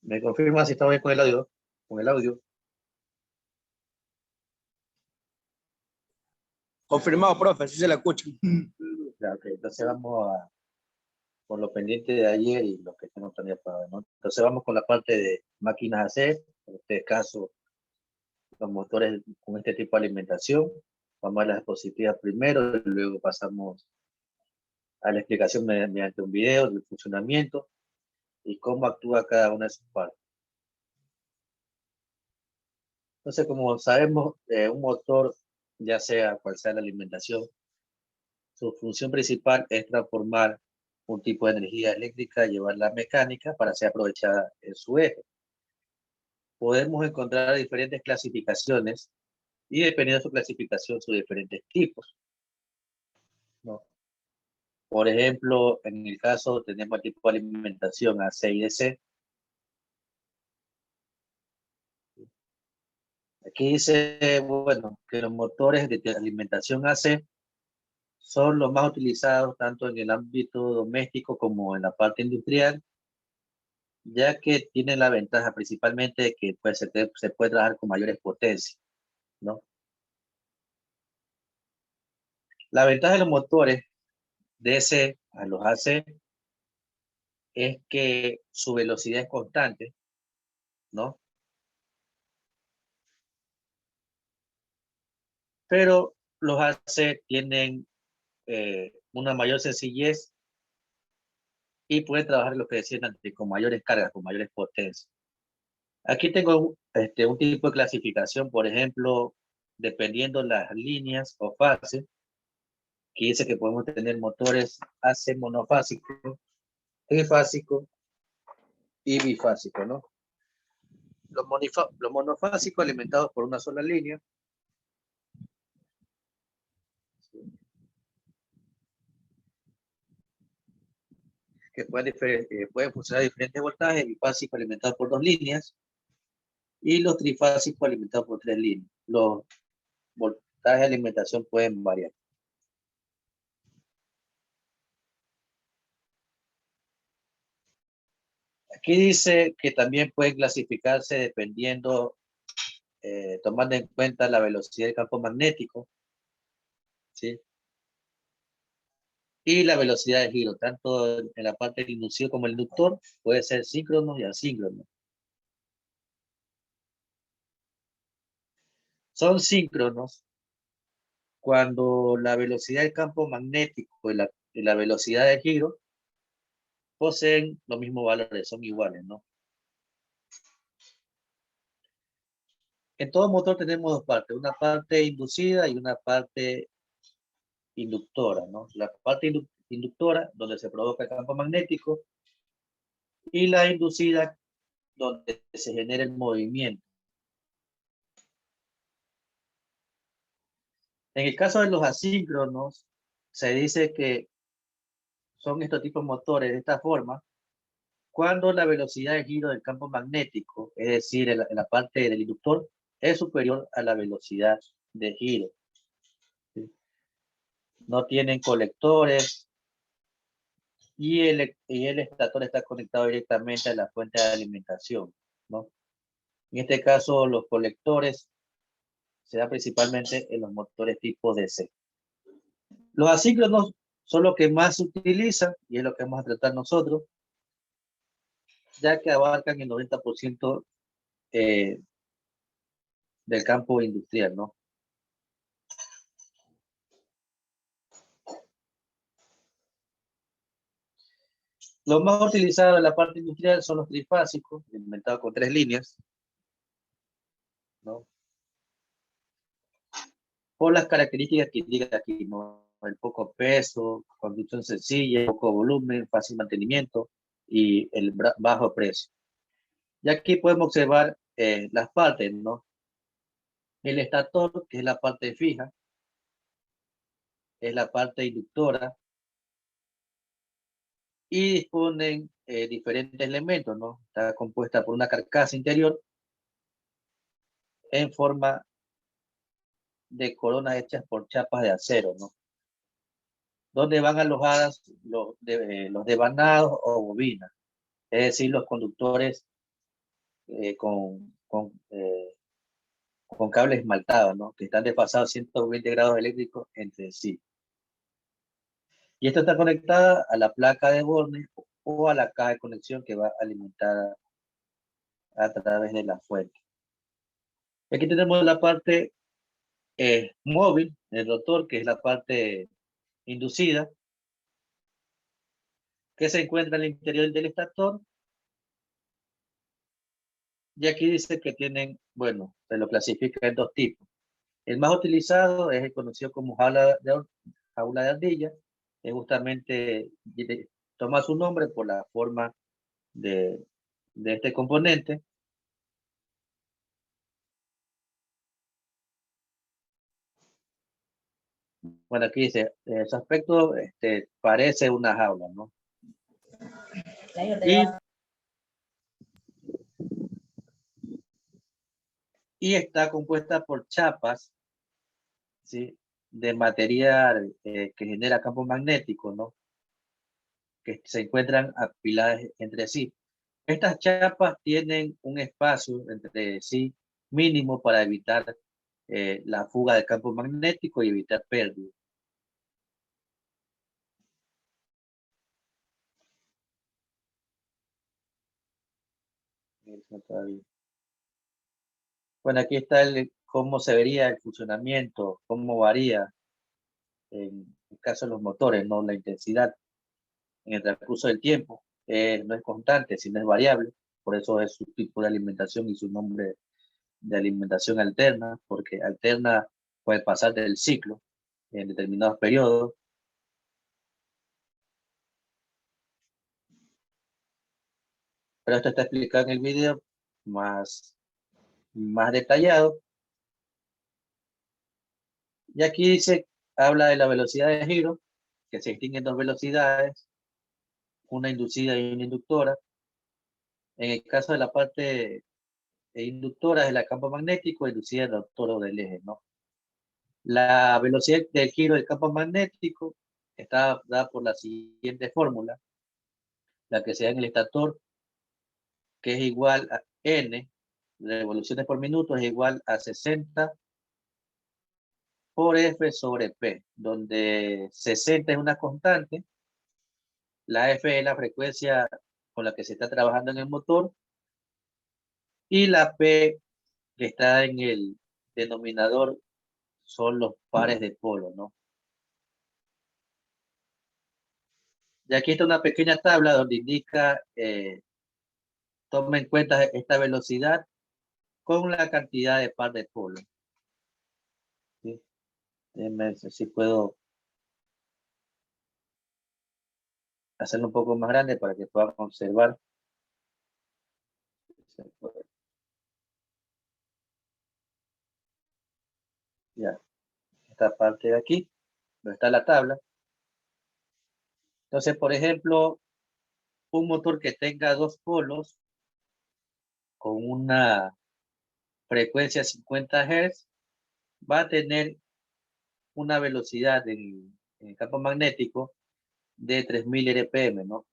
¿Me confirma si está bien con el audio? Con el audio. Confirmado, profe, sí se la escucha. Ya, ok, entonces vamos a, por lo pendiente de ayer y lo que tengo planeado para hoy, ¿no? Entonces vamos con la parte de máquinas AC, en este caso los motores con este tipo de alimentación. Vamos a las diapositivas primero y luego pasamos a la explicación mediante un video del funcionamiento y cómo actúa cada una de sus partes. Entonces, como sabemos, un motor, ya sea cual sea la alimentación, su función principal es transformar un tipo de energía eléctrica, llevarla a mecánica para ser aprovechada en su eje. Podemos encontrar diferentes clasificaciones y dependiendo de su clasificación, sus diferentes tipos, ¿no? Por ejemplo, en el caso tenemos el tipo de alimentación AC y DC. Aquí dice, bueno, que los motores de alimentación AC son los más utilizados tanto en el ámbito doméstico como en la parte industrial, ya que tienen la ventaja principalmente de que pues, se puede trabajar con mayores potencias, ¿no? La ventaja de los motores DC a los AC es que su velocidad es constante, ¿no? Pero los AC tienen una mayor sencillez y pueden trabajar lo que decían antes, con mayores cargas, con mayores potencias. Aquí tengo un tipo de clasificación, por ejemplo, dependiendo las líneas o fases, que dice que podemos tener motores AC monofásico, trifásico y bifásico, ¿no? Los monofásicos alimentados por una sola línea, que pueden funcionar a diferentes voltajes, bifásicos alimentados por dos líneas, y los trifásicos alimentados por tres líneas. Los voltajes de alimentación pueden variar. Aquí dice que también pueden clasificarse dependiendo, tomando en cuenta la velocidad del campo magnético, ¿sí? Y la velocidad de giro, tanto en la parte del inducido como el inductor, puede ser síncrono y asíncrono. Son síncronos cuando la velocidad del campo magnético y la velocidad de giro poseen los mismos valores, son iguales, ¿no? En todo motor tenemos dos partes, una parte inducida y una parte inductora, ¿no? La parte inductora, donde se provoca el campo magnético, y la inducida, donde se genera el movimiento. En el caso de los asíncronos, se dice que son estos tipos de motores de esta forma, cuando la velocidad de giro del campo magnético, es decir, en la parte del inductor, es superior a la velocidad de giro. ¿Sí? No tienen colectores y el estator está conectado directamente a la fuente de alimentación, ¿no? En este caso, los colectores se dan principalmente en los motores tipo DC. Los asíncronos son los que más se utilizan y es lo que vamos a tratar nosotros, ya que abarcan el 90% del campo industrial, ¿no? Los más utilizados en la parte industrial son los trifásicos, alimentados con tres líneas, ¿no? Por las características que indica aquí, ¿no? El poco peso, conducción sencilla, poco volumen, fácil mantenimiento y el bajo precio. Y aquí podemos observar las partes, ¿no? El estator, que es la parte fija, es la parte inductora, y disponen diferentes elementos, ¿no? Está compuesta por una carcasa interior en forma de coronas hechas por chapas de acero, ¿no? Donde van alojadas los devanados o bobinas, es decir, los conductores con cables esmaltados, ¿no? Que están desfasados 120 grados eléctricos entre sí. Y esto está conectada a la placa de borne o a la caja de conexión que va alimentada a través de la fuente. Aquí tenemos la parte móvil del rotor, que es la parte inducida, que se encuentra en el interior del estator. Y aquí dice que tienen, bueno, se lo clasifica en dos tipos. El más utilizado es el conocido como jaula de ardilla, es justamente, toma su nombre por la forma de este componente. Bueno, aquí dice, su aspecto parece una jaula, ¿no? Y está compuesta por chapas, ¿sí? De material que genera campo magnético, ¿no? Que se encuentran apiladas entre sí. Estas chapas tienen un espacio entre sí mínimo para evitar la fuga del campo magnético y evitar pérdida. Bueno, aquí está cómo se vería el funcionamiento, cómo varía en el caso de los motores, ¿no? La intensidad en el transcurso del tiempo no es constante, sino es variable. Por eso es su tipo de alimentación y su nombre de alimentación alterna, porque alterna puede pasar del ciclo en determinados periodos. Pero esto está explicado en el video más detallado. Y aquí dice, habla de la velocidad de giro, que se distinguen dos velocidades, una inducida y una inductora. En el caso de la parte inductora es el campo magnético, inducida el toro del eje, ¿no? La velocidad del giro del campo magnético está dada por la siguiente fórmula, la que se da en el estator, que es igual a n revoluciones por minuto, es igual a 60 por F sobre P, donde 60 es una constante, la F es la frecuencia con la que se está trabajando en el motor, y la P que está en el denominador son los pares de polo, ¿no? Y aquí está una pequeña tabla donde indica, toma en cuenta esta velocidad con la cantidad de par de polo. ¿Sí? Déjenme ver si puedo hacerlo un poco más grande para que puedan observar. Ya, esta parte de aquí, donde está la tabla. Entonces, por ejemplo, un motor que tenga dos polos con una frecuencia 50 Hz va a tener una velocidad en el campo magnético de 3000 RPM, ¿no?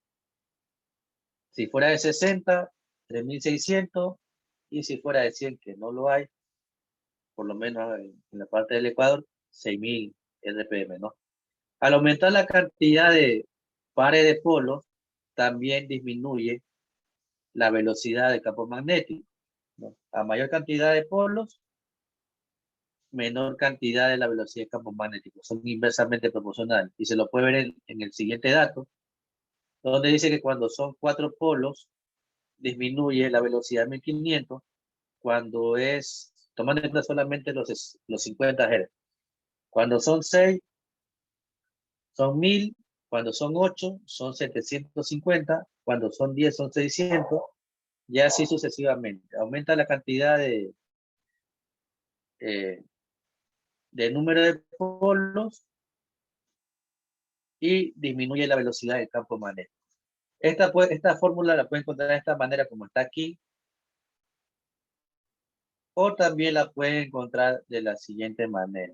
Si fuera de 60, 3600, y si fuera de 100, que no lo hay, por lo menos en la parte del Ecuador, 6000 RPM, ¿no? Al aumentar la cantidad de pares de polos, también disminuye la velocidad del campo magnético, ¿no? A mayor cantidad de polos, menor cantidad de la velocidad del campo magnético. Son inversamente proporcionales. Y se lo puede ver en el siguiente dato, donde dice que cuando son 4 polos, disminuye la velocidad a 1500, cuando es, tomando en cuenta solamente los 50 Hz. Cuando son 6, son 1000, cuando son 8, son 750, cuando son 10, son 600, y así sucesivamente. Aumenta la cantidad eh, de número de polos y disminuye la velocidad del campo magnético. Esta fórmula la pueden encontrar de esta manera como está aquí, o también la pueden encontrar de la siguiente manera,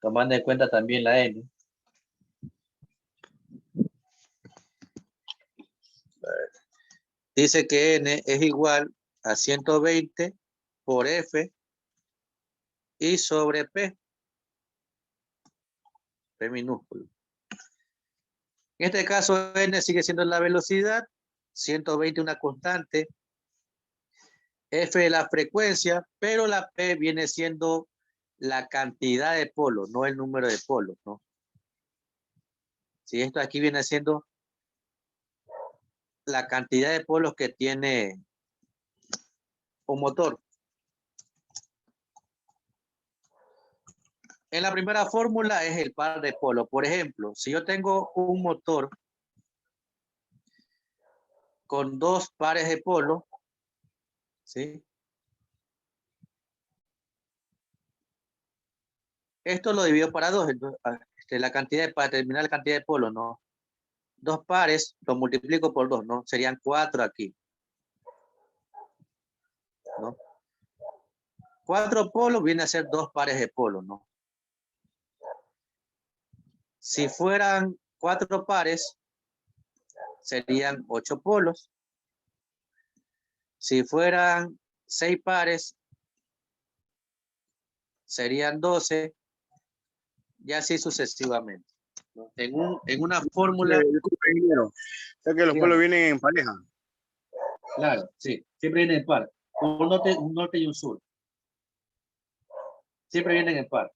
tomando en cuenta también la N. dice que N es igual a 120 por F y sobre P minúsculo. En este caso, N sigue siendo la velocidad, 120 una constante, F es la frecuencia, pero la P viene siendo la cantidad de polos, no el número de polos, ¿no? Si esto aquí viene siendo la cantidad de polos que tiene un motor. En la primera fórmula es el par de polos. Por ejemplo, si yo tengo un motor con dos pares de polos, ¿sí? Esto lo divido para dos. Entonces, la cantidad para determinar la cantidad de polos, ¿no? Dos pares lo multiplico por dos, ¿no? Serían 4 aquí, ¿no? 4 polos viene a ser dos pares de polos, ¿no? Si fueran 4 pares, serían 8 polos. Si fueran 6 pares, serían 12, y así sucesivamente, ¿no? En una fórmula. Disculpe, ingeniero. O sea que los polos vienen en pareja. Claro, sí, siempre vienen en par. Un norte y un sur. Siempre vienen en par.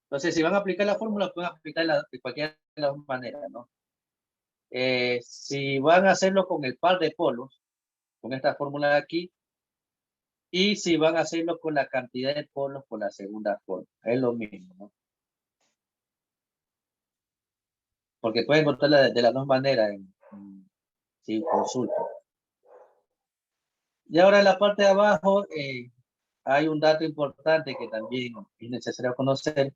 Entonces, si van a aplicar la fórmula, pueden aplicarla de cualquier de las maneras, ¿no? Si van a hacerlo con el par de polos, con esta fórmula de aquí, y si van a hacerlo con la cantidad de polos con la segunda fórmula, es lo mismo, ¿no? Porque pueden encontrarla de las dos maneras si consulta. Y ahora en la parte de abajo hay un dato importante que también es necesario conocer,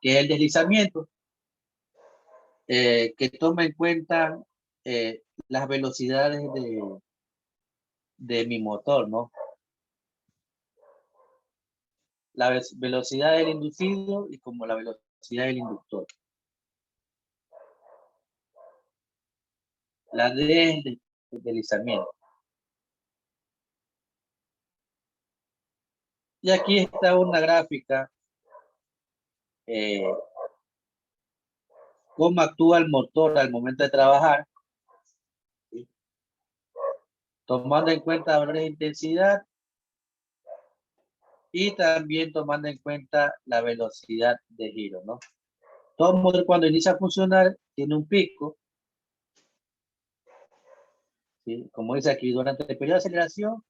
que es el deslizamiento, que toma en cuenta las velocidades de mi motor, ¿no? La velocidad del inducido y como la velocidad del inductor. La D es el deslizamiento. Y aquí está una gráfica, cómo actúa el motor al momento de trabajar, ¿sí? Tomando en cuenta valores de intensidad y también tomando en cuenta la velocidad de giro, ¿no? Todo motor cuando inicia a funcionar tiene un pico, ¿sí? Como dice aquí, durante el periodo de aceleración,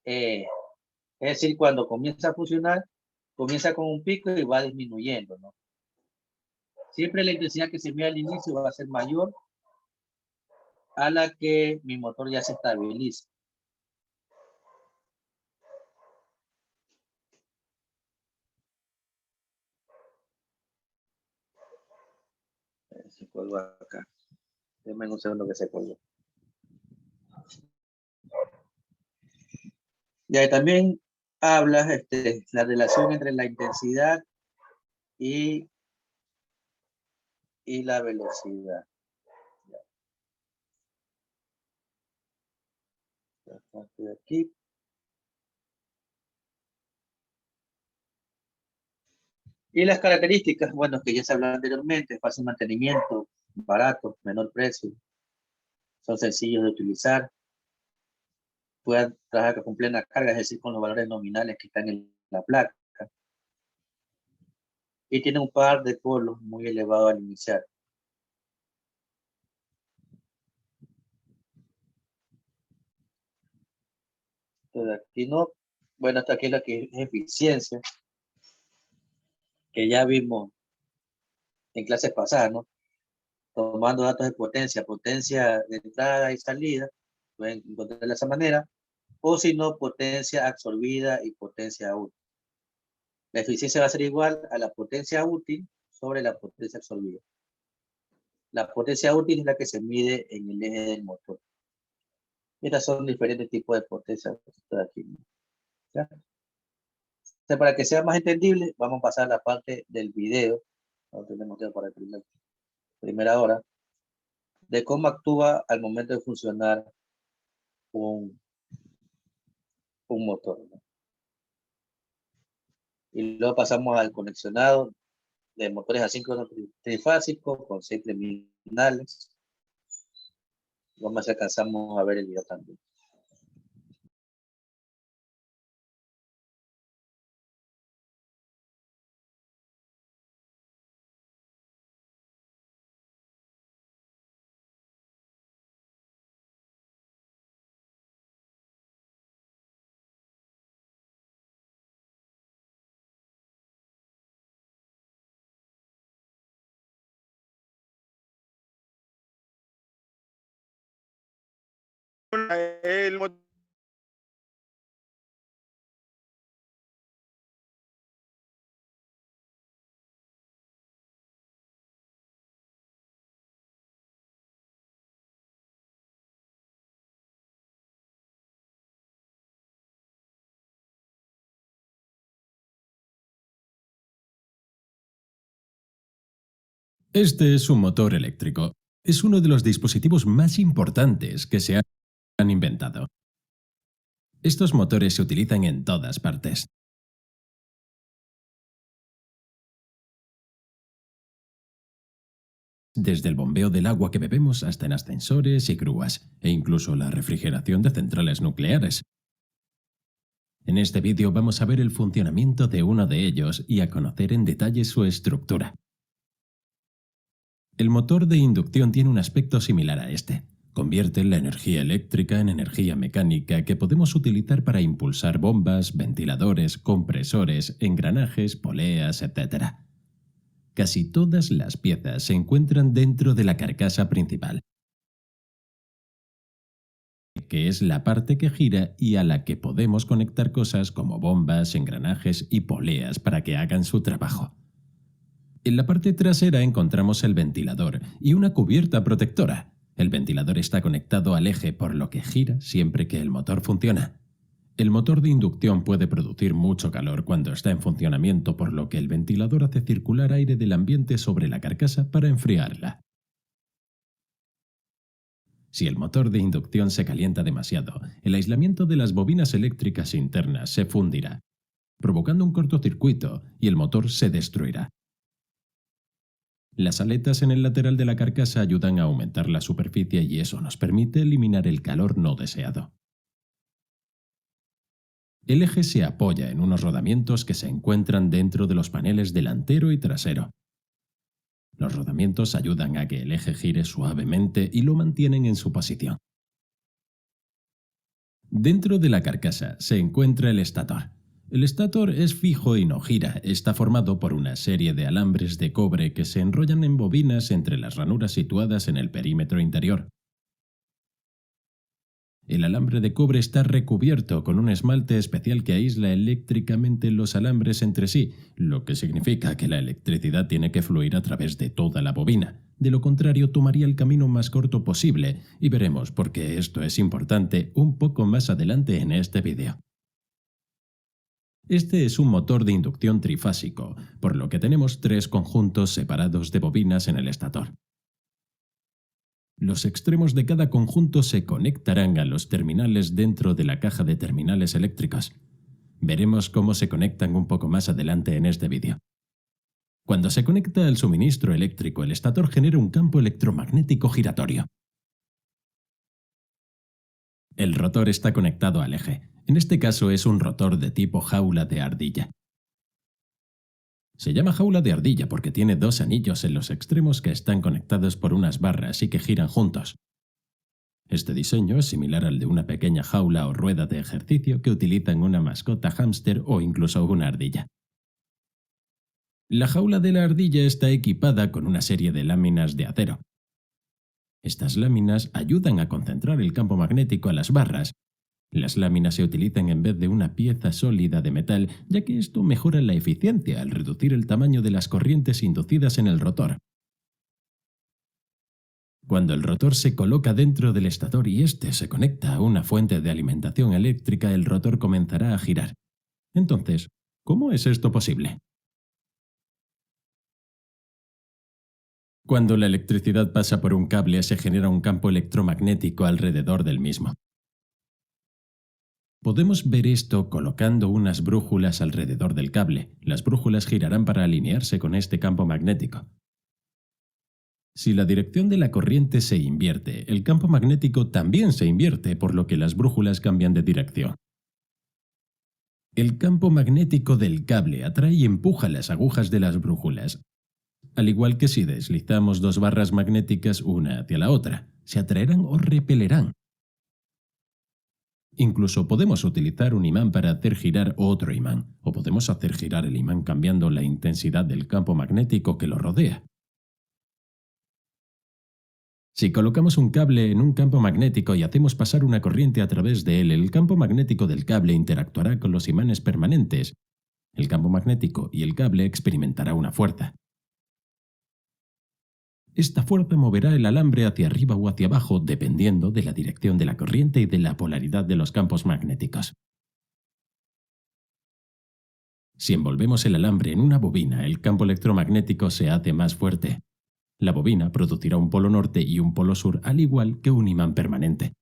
es decir, cuando comienza a funcionar, comienza con un pico y va disminuyendo, ¿no? Siempre la intensidad que se mide al inicio va a ser mayor a la que mi motor ya se estabiliza. Se colgó acá. Déjame un segundo que se colgó. Ya también habla la relación entre la intensidad y la velocidad. De aquí. Y las características, bueno, que ya se habló anteriormente, fácil mantenimiento, barato, menor precio, son sencillos de utilizar, pueden trabajar con plena carga, es decir, con los valores nominales que están en la placa, y tiene un par de polos muy elevado al iniciar. Entonces aquí no, bueno, hasta aquí es la que es eficiencia, que ya vimos en clases pasadas, ¿no? Tomando datos de potencia de entrada y salida, pueden encontrarla de esa manera, o si no, potencia absorbida y potencia útil. La eficiencia va a ser igual a la potencia útil sobre la potencia absorbida. La potencia útil es la que se mide en el eje del motor. Estas son diferentes tipos de potencia de aquí, ¿ya? Entonces, para que sea más entendible, vamos a pasar a la parte del video. No tenemos tiempo para el primera hora, de cómo actúa al momento de funcionar un, un motor, ¿no? Y luego pasamos al conexionado de motores asíncronos trifásicos con 6 terminales. Vamos a ver si alcanzamos a ver el video también. El motor Este es un motor eléctrico. Es uno de los dispositivos más importantes que se han inventado. Estos motores se utilizan en todas partes. Desde el bombeo del agua que bebemos hasta en ascensores y grúas, e incluso la refrigeración de centrales nucleares. En este vídeo vamos a ver el funcionamiento de uno de ellos y a conocer en detalle su estructura. El motor de inducción tiene un aspecto similar a este. Convierte la energía eléctrica en energía mecánica que podemos utilizar para impulsar bombas, ventiladores, compresores, engranajes, poleas, etc. Casi todas las piezas se encuentran dentro de la carcasa principal, que es la parte que gira y a la que podemos conectar cosas como bombas, engranajes y poleas para que hagan su trabajo. En la parte trasera encontramos el ventilador y una cubierta protectora. El ventilador está conectado al eje por lo que gira siempre que el motor funciona. El motor de inducción puede producir mucho calor cuando está en funcionamiento, por lo que el ventilador hace circular aire del ambiente sobre la carcasa para enfriarla. Si el motor de inducción se calienta demasiado, el aislamiento de las bobinas eléctricas internas se fundirá, provocando un cortocircuito y el motor se destruirá. Las aletas en el lateral de la carcasa ayudan a aumentar la superficie y eso nos permite eliminar el calor no deseado. El eje se apoya en unos rodamientos que se encuentran dentro de los paneles delantero y trasero. Los rodamientos ayudan a que el eje gire suavemente y lo mantienen en su posición. Dentro de la carcasa se encuentra el estator. El estator es fijo y no gira. Está formado por una serie de alambres de cobre que se enrollan en bobinas entre las ranuras situadas en el perímetro interior. El alambre de cobre está recubierto con un esmalte especial que aísla eléctricamente los alambres entre sí, lo que significa que la electricidad tiene que fluir a través de toda la bobina. De lo contrario, tomaría el camino más corto posible, y veremos por qué esto es importante un poco más adelante en este vídeo. Este es un motor de inducción trifásico, por lo que tenemos 3 conjuntos separados de bobinas en el estator. Los extremos de cada conjunto se conectarán a los terminales dentro de la caja de terminales eléctricas. Veremos cómo se conectan un poco más adelante en este vídeo. Cuando se conecta al suministro eléctrico, el estator genera un campo electromagnético giratorio. El rotor está conectado al eje. En este caso es un rotor de tipo jaula de ardilla. Se llama jaula de ardilla porque tiene 2 anillos en los extremos que están conectados por unas barras y que giran juntos. Este diseño es similar al de una pequeña jaula o rueda de ejercicio que utilizan una mascota hámster o incluso una ardilla. La jaula de la ardilla está equipada con una serie de láminas de acero. Estas láminas ayudan a concentrar el campo magnético a las barras. Las láminas se utilizan en vez de una pieza sólida de metal, ya que esto mejora la eficiencia al reducir el tamaño de las corrientes inducidas en el rotor. Cuando el rotor se coloca dentro del estator y éste se conecta a una fuente de alimentación eléctrica, el rotor comenzará a girar. Entonces, ¿cómo es esto posible? Cuando la electricidad pasa por un cable, se genera un campo electromagnético alrededor del mismo. Podemos ver esto colocando unas brújulas alrededor del cable. Las brújulas girarán para alinearse con este campo magnético. Si la dirección de la corriente se invierte, el campo magnético también se invierte, por lo que las brújulas cambian de dirección. El campo magnético del cable atrae y empuja las agujas de las brújulas, al igual que si deslizamos dos barras magnéticas una hacia la otra, se atraerán o repelerán. Incluso podemos utilizar un imán para hacer girar otro imán, o podemos hacer girar el imán cambiando la intensidad del campo magnético que lo rodea. Si colocamos un cable en un campo magnético y hacemos pasar una corriente a través de él, el campo magnético del cable interactuará con los imanes permanentes. El campo magnético y el cable experimentará una fuerza. Esta fuerza moverá el alambre hacia arriba o hacia abajo dependiendo de la dirección de la corriente y de la polaridad de los campos magnéticos. Si envolvemos el alambre en una bobina, el campo electromagnético se hace más fuerte. La bobina producirá un polo norte y un polo sur, al igual que un imán permanente.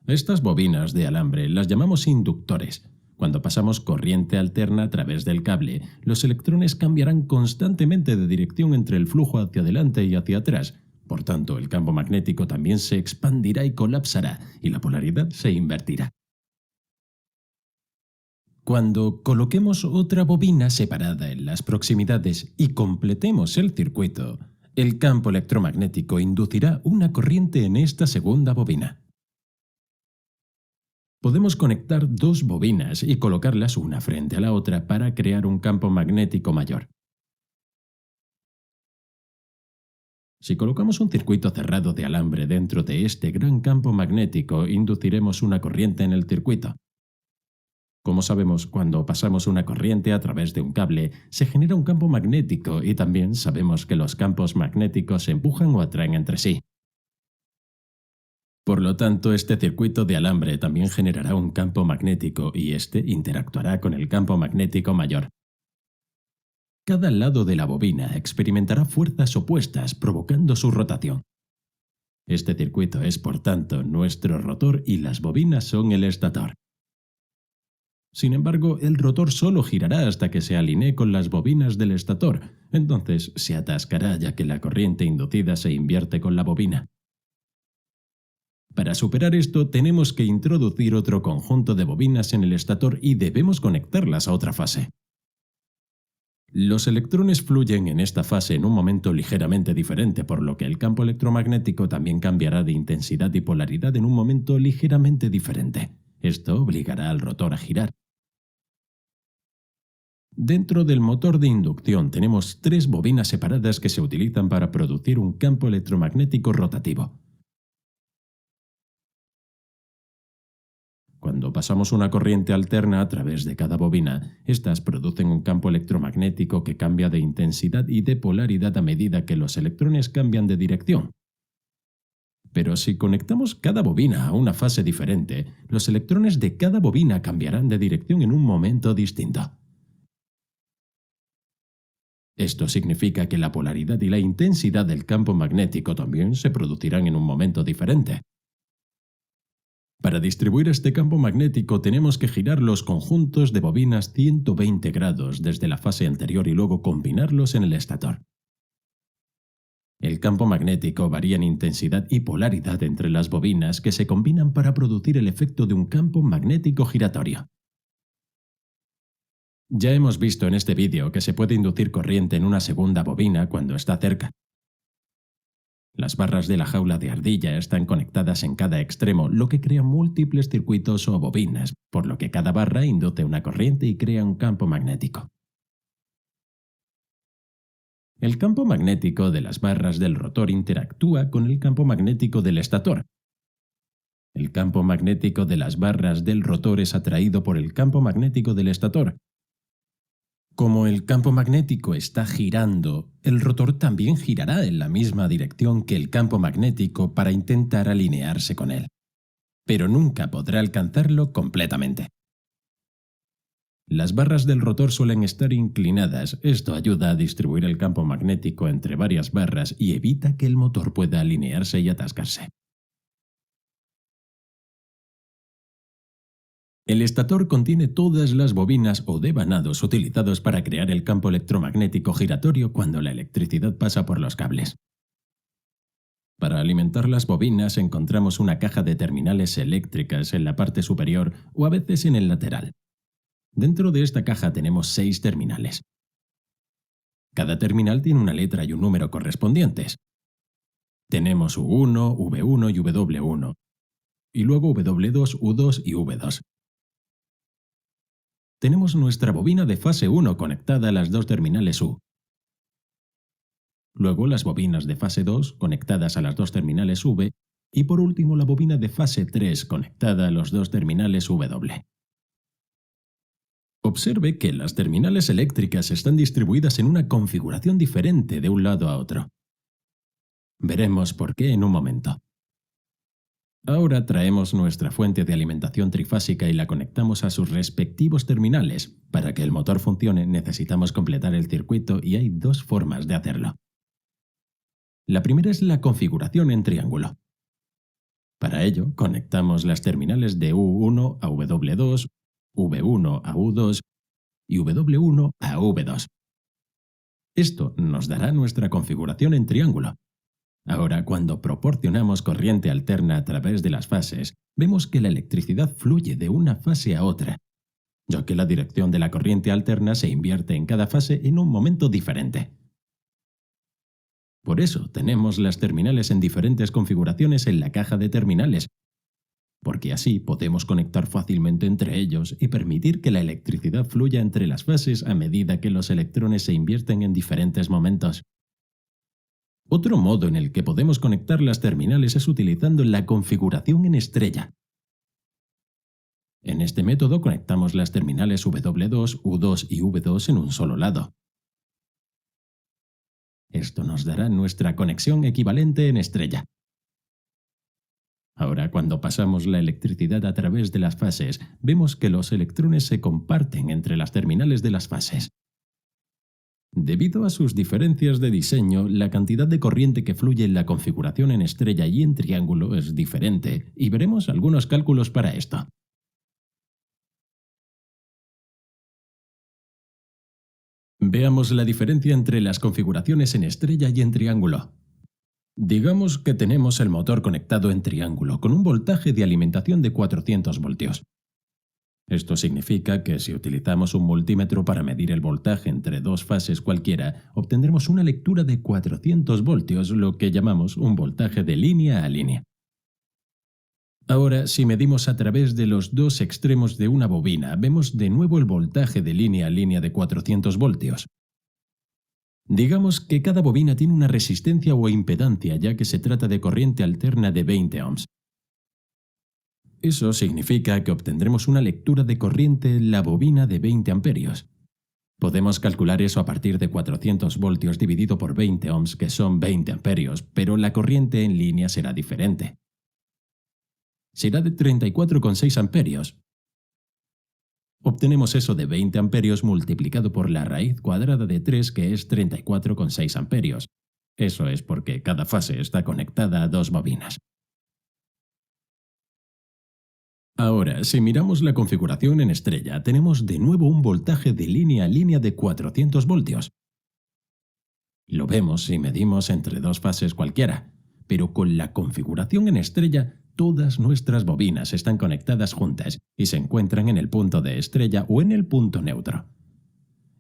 Estas bobinas de alambre las llamamos inductores. Cuando pasamos corriente alterna a través del cable, los electrones cambiarán constantemente de dirección entre el flujo hacia adelante y hacia atrás. Por tanto, el campo magnético también se expandirá y colapsará, y la polaridad se invertirá. Cuando coloquemos otra bobina separada en las proximidades y completemos el circuito, el campo electromagnético inducirá una corriente en esta segunda bobina. Podemos conectar dos bobinas y colocarlas una frente a la otra para crear un campo magnético mayor. Si colocamos un circuito cerrado de alambre dentro de este gran campo magnético, induciremos una corriente en el circuito. Como sabemos, cuando pasamos una corriente a través de un cable, se genera un campo magnético y también sabemos que los campos magnéticos se empujan o atraen entre sí. Por lo tanto, este circuito de alambre también generará un campo magnético y este interactuará con el campo magnético mayor. Cada lado de la bobina experimentará fuerzas opuestas, provocando su rotación. Este circuito es, por tanto, nuestro rotor y las bobinas son el estator. Sin embargo, el rotor solo girará hasta que se alinee con las bobinas del estator, entonces se atascará ya que la corriente inducida se invierte con la bobina. Para superar esto, tenemos que introducir otro conjunto de bobinas en el estator y debemos conectarlas a otra fase. Los electrones fluyen en esta fase en un momento ligeramente diferente, por lo que el campo electromagnético también cambiará de intensidad y polaridad en un momento ligeramente diferente. Esto obligará al rotor a girar. Dentro del motor de inducción tenemos tres bobinas separadas que se utilizan para producir un campo electromagnético rotativo. Cuando pasamos una corriente alterna a través de cada bobina, estas producen un campo electromagnético que cambia de intensidad y de polaridad a medida que los electrones cambian de dirección. Pero si conectamos cada bobina a una fase diferente, los electrones de cada bobina cambiarán de dirección en un momento distinto. Esto significa que la polaridad y la intensidad del campo magnético también se producirán en un momento diferente. Para distribuir este campo magnético tenemos que girar los conjuntos de bobinas 120 grados desde la fase anterior y luego combinarlos en el estator. El campo magnético varía en intensidad y polaridad entre las bobinas que se combinan para producir el efecto de un campo magnético giratorio. Ya hemos visto en este vídeo que se puede inducir corriente en una segunda bobina cuando está cerca. Las barras de la jaula de ardilla están conectadas en cada extremo, lo que crea múltiples circuitos o bobinas, por lo que cada barra induce una corriente y crea un campo magnético. El campo magnético de las barras del rotor interactúa con el campo magnético del estator. El campo magnético de las barras del rotor es atraído por el campo magnético del estator. Como el campo magnético está girando, el rotor también girará en la misma dirección que el campo magnético para intentar alinearse con él, pero nunca podrá alcanzarlo completamente. Las barras del rotor suelen estar inclinadas. Esto ayuda a distribuir el campo magnético entre varias barras y evita que el motor pueda alinearse y atascarse. El estator contiene todas las bobinas o devanados utilizados para crear el campo electromagnético giratorio cuando la electricidad pasa por los cables. Para alimentar las bobinas encontramos una caja de terminales eléctricas en la parte superior o a veces en el lateral. Dentro de esta caja tenemos 6 terminales. Cada terminal tiene una letra y un número correspondientes. Tenemos U1, V1 y W1, y luego W2, U2 y V2. Tenemos nuestra bobina de fase 1 conectada a las 2 terminales U. Luego las bobinas de fase 2 conectadas a las 2 terminales V y por último la bobina de fase 3 conectada a los 2 terminales W. Observe que las terminales eléctricas están distribuidas en una configuración diferente de un lado a otro. Veremos por qué en un momento. Ahora traemos nuestra fuente de alimentación trifásica y la conectamos a sus respectivos terminales. Para que el motor funcione necesitamos completar el circuito y hay 2 formas de hacerlo. La primera es la configuración en triángulo. Para ello, conectamos las terminales de U1 a W2, V1 a U2 y W1 a V2. Esto nos dará nuestra configuración en triángulo. Ahora, cuando proporcionamos corriente alterna a través de las fases, vemos que la electricidad fluye de una fase a otra, ya que la dirección de la corriente alterna se invierte en cada fase en un momento diferente. Por eso tenemos las terminales en diferentes configuraciones en la caja de terminales, porque así podemos conectar fácilmente entre ellos y permitir que la electricidad fluya entre las fases a medida que los electrones se invierten en diferentes momentos. Otro modo en el que podemos conectar las terminales es utilizando la configuración en estrella. En este método conectamos las terminales W2, U2 y V2 en un solo lado. Esto nos dará nuestra conexión equivalente en estrella. Ahora, cuando pasamos la electricidad a través de las fases, vemos que los electrones se comparten entre las terminales de las fases. Debido a sus diferencias de diseño, la cantidad de corriente que fluye en la configuración en estrella y en triángulo es diferente, y veremos algunos cálculos para esto. Veamos la diferencia entre las configuraciones en estrella y en triángulo. Digamos que tenemos el motor conectado en triángulo con un voltaje de alimentación de 400 voltios. Esto significa que si utilizamos un multímetro para medir el voltaje entre 2 fases cualquiera, obtendremos una lectura de 400 voltios, lo que llamamos un voltaje de línea a línea. Ahora, si medimos a través de los 2 extremos de una bobina, vemos de nuevo el voltaje de línea a línea de 400 voltios. Digamos que cada bobina tiene una resistencia o impedancia, ya que se trata de corriente alterna de 20 ohms. Eso significa que obtendremos una lectura de corriente en la bobina de 20 amperios. Podemos calcular eso a partir de 400 voltios dividido por 20 ohms, que son 20 amperios, pero la corriente en línea será diferente. Será de 34,6 amperios. Obtenemos eso de 20 amperios multiplicado por la raíz cuadrada de 3, que es 34,6 amperios. Eso es porque cada fase está conectada a 2 bobinas. Ahora, si miramos la configuración en estrella, tenemos de nuevo un voltaje de línea a línea de 400 voltios. Lo vemos si medimos entre 2 fases cualquiera, pero con la configuración en estrella, todas nuestras bobinas están conectadas juntas y se encuentran en el punto de estrella o en el punto neutro.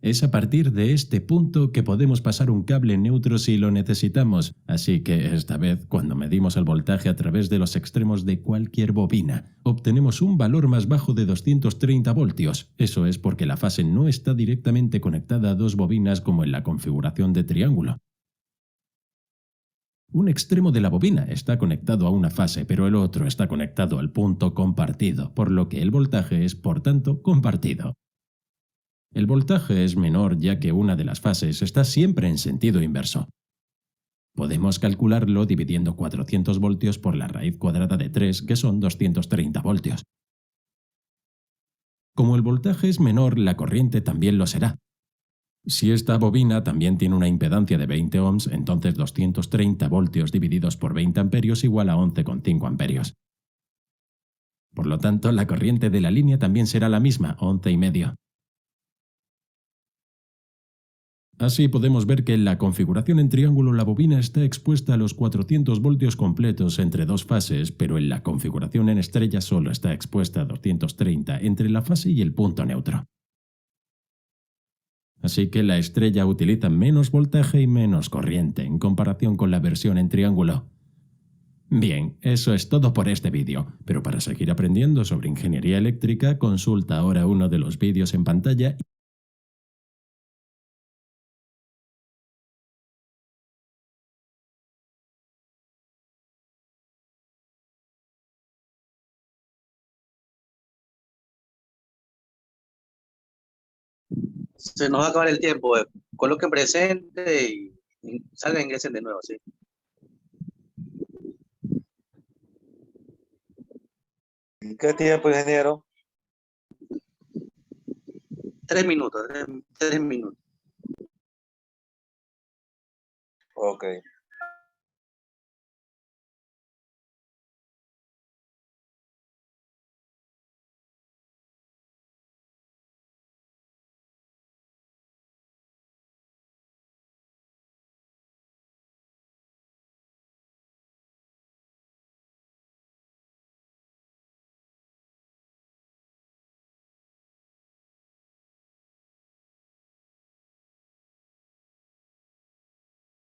Es a partir de este punto que podemos pasar un cable neutro si lo necesitamos, así que esta vez, cuando medimos el voltaje a través de los extremos de cualquier bobina, obtenemos un valor más bajo de 230 voltios. Eso es porque la fase no está directamente conectada a 2 bobinas como en la configuración de triángulo. Un extremo de la bobina está conectado a una fase, pero el otro está conectado al punto compartido, por lo que el voltaje es, por tanto, compartido. El voltaje es menor ya que una de las fases está siempre en sentido inverso. Podemos calcularlo dividiendo 400 voltios por la raíz cuadrada de 3, que son 230 voltios. Como el voltaje es menor, la corriente también lo será. Si esta bobina también tiene una impedancia de 20 ohms, entonces 230 voltios divididos por 20 amperios igual a 11,5 amperios. Por lo tanto, la corriente de la línea también será la misma, 11,5. Así podemos ver que en la configuración en triángulo la bobina está expuesta a los 400 voltios completos entre dos fases, pero en la configuración en estrella solo está expuesta a 230 entre la fase y el punto neutro. Así que la estrella utiliza menos voltaje y menos corriente en comparación con la versión en triángulo. Bien, eso es todo por este vídeo, pero para seguir aprendiendo sobre ingeniería eléctrica, consulta ahora uno de los vídeos en pantalla. Se nos va a acabar el tiempo. Coloquen presente y salgan e ingresen de nuevo, ¿sí? ¿Qué tiempo, ingeniero? 3 minutos, 3 minutos. Ok.